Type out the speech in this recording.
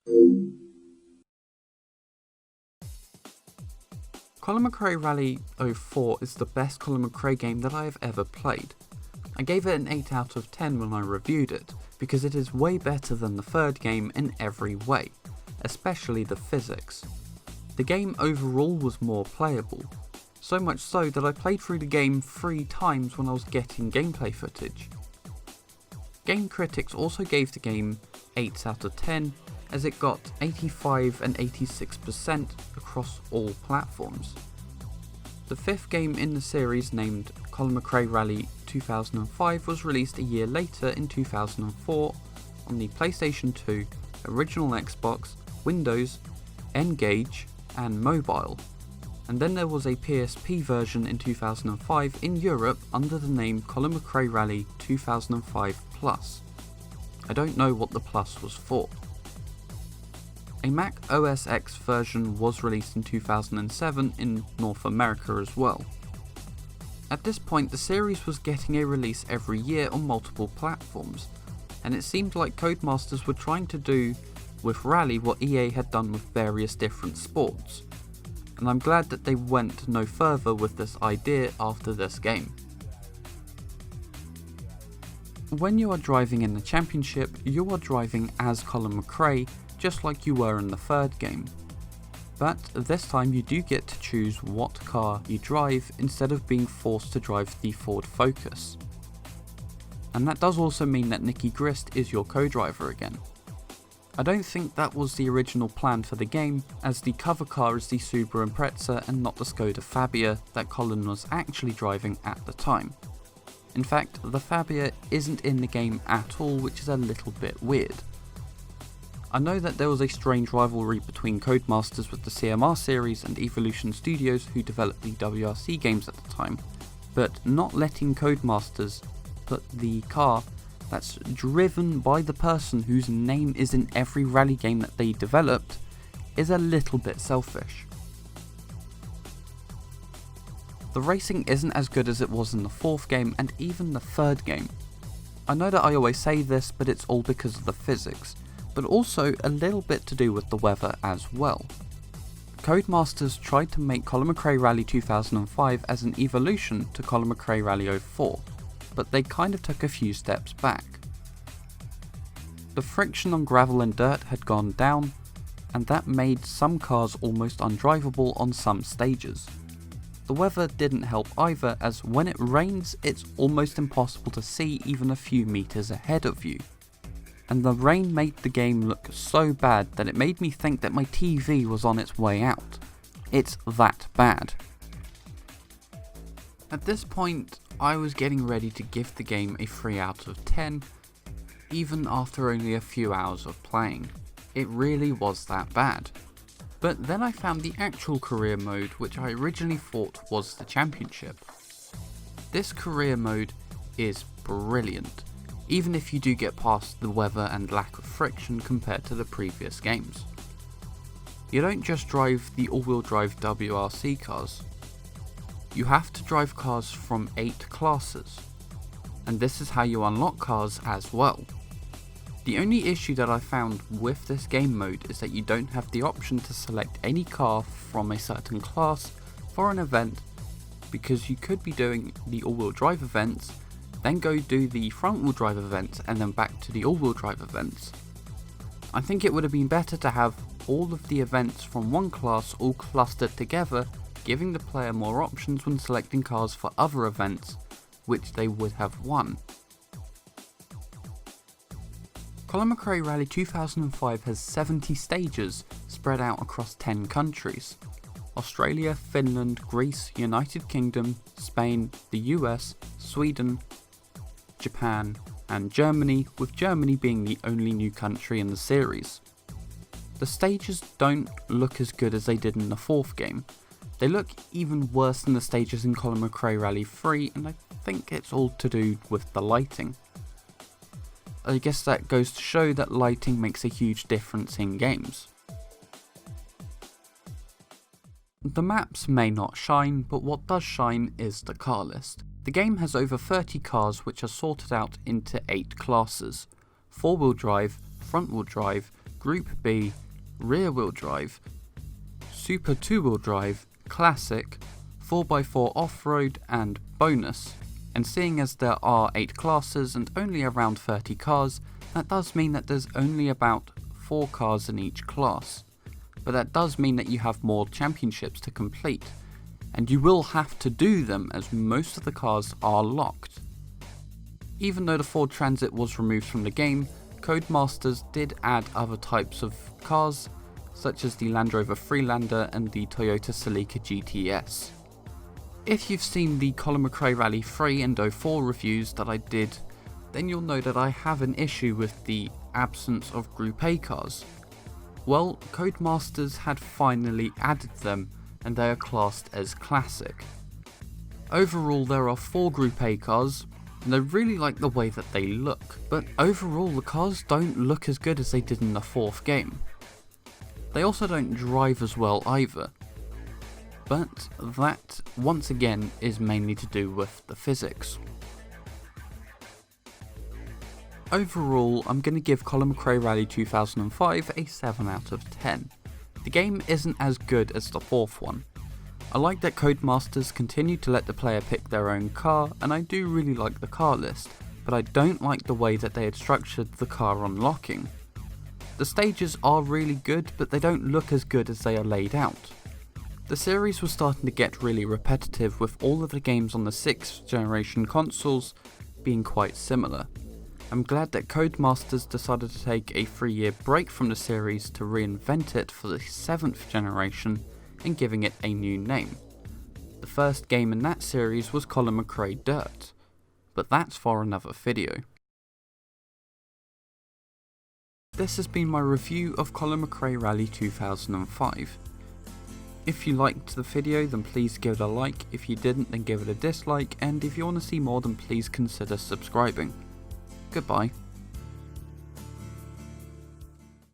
Colin McRae Rally 04 is the best Colin McRae game that I have ever played. I gave it an 8 out of 10 when I reviewed it, because it is way better than the third game in every way, especially the physics. The game overall was more playable, so much so that I played through the game 3 times when I was getting gameplay footage. Game critics also gave the game 8 out of 10, as it got 85 and 86% across all platforms. The 5th game in the series, named Colin McRae Rally 2005, was released a year later in 2004 on the PlayStation 2, original Xbox, Windows, N-Gage and mobile, and then there was a PSP version in 2005 in Europe under the name Colin McRae Rally 2005 Plus. I don't know what the Plus was for. A Mac OS X version was released in 2007 in North America as well. At this point, the series was getting a release every year on multiple platforms, and it seemed like Codemasters were trying to do with Rally what EA had done with various different sports, and I'm glad that they went no further with this idea after this game. When you are driving in the championship, you are driving as Colin McRae, just like you were in the third game. But this time you do get to choose what car you drive instead of being forced to drive the Ford Focus. And that does also mean that Nicky Grist is your co-driver again. I don't think that was the original plan for the game, as the cover car is the Subaru Impreza and not the Skoda Fabia that Colin was actually driving at the time. In fact, the Fabia isn't in the game at all, which is a little bit weird. I know that there was a strange rivalry between Codemasters with the CMR series and Evolution Studios, who developed the WRC games at the time, but not letting Codemasters put the car that's driven by the person whose name is in every rally game that they developed is a little bit selfish. The racing isn't as good as it was in the 4th game and even the 3rd game. I know that I always say this, but it's all because of the physics, but also a little bit to do with the weather as well. Codemasters tried to make Colin McRae Rally 2005 as an evolution to Colin McRae Rally 04, but they kind of took a few steps back. The friction on gravel and dirt had gone down, and that made some cars almost undrivable on some stages. The weather didn't help either, as when it rains it's almost impossible to see even a few meters ahead of you. And the rain made the game look so bad that it made me think that my TV was on its way out. It's that bad. At this point, I was getting ready to give the game a 3 out of 10, even after only a few hours of playing. It really was that bad. But then I found the actual career mode, which I originally thought was the championship. This career mode is brilliant, even if you do get past the weather and lack of friction compared to the previous games. You don't just drive the all-wheel drive WRC cars. You have to drive cars from 8 classes, and this is how you unlock cars as well. The only issue that I found with this game mode is that you don't have the option to select any car from a certain class for an event, because you could be doing the all-wheel drive events, then go do the front-wheel drive events, and then back to the all-wheel drive events. I think it would have been better to have all of the events from one class all clustered together, giving the player more options when selecting cars for other events, which they would have won. Colin McRae Rally 2005 has 70 stages spread out across 10 countries: Australia, Finland, Greece, United Kingdom, Spain, the US, Sweden, Japan and Germany, with Germany being the only new country in the series. The stages don't look as good as they did in the 4th game. They look even worse than the stages in Colin McRae Rally 3, and I think it's all to do with the lighting. I guess that goes to show that lighting makes a huge difference in games. The maps may not shine, but what does shine is the car list. The game has over 30 cars which are sorted out into 8 classes: 4-wheel drive, front-wheel drive, Group B, Rear Wheel Drive, Super 2-Wheel Drive, Classic, 4x4 Off-Road and Bonus. And seeing as there are 8 classes and only around 30 cars, that does mean that there's only about 4 cars in each class. But that does mean that you have more championships to complete, and you will have to do them as most of the cars are locked. Even though the Ford Transit was removed from the game, Codemasters did add other types of cars, such as the Land Rover Freelander and the Toyota Celica GTS. If you've seen the Colin McRae Rally 3 and 04 reviews that I did, then you'll know that I have an issue with the absence of Group A cars. Well, Codemasters had finally added them, and they are classed as Classic. Overall there are 4 Group A cars, and I really like the way that they look, but overall the cars don't look as good as they did in the 4th game. They also don't drive as well either. But that, once again, is mainly to do with the physics. Overall, I'm going to give Colin McRae Rally 2005 a 7 out of 10. The game isn't as good as the 4th one. I like that Codemasters continue to let the player pick their own car, and I do really like the car list, but I don't like the way that they had structured the car unlocking. The stages are really good, but they don't look as good as they are laid out. The series was starting to get really repetitive, with all of the games on the 6th generation consoles being quite similar. I'm glad that Codemasters decided to take a 3-year break from the series to reinvent it for the 7th generation and giving it a new name. The first game in that series was Colin McRae Dirt, but that's for another video. This has been my review of Colin McRae Rally 2005. If you liked the video, then please give it a like. If you didn't, then give it a dislike, and if you want to see more, then please consider subscribing. Goodbye.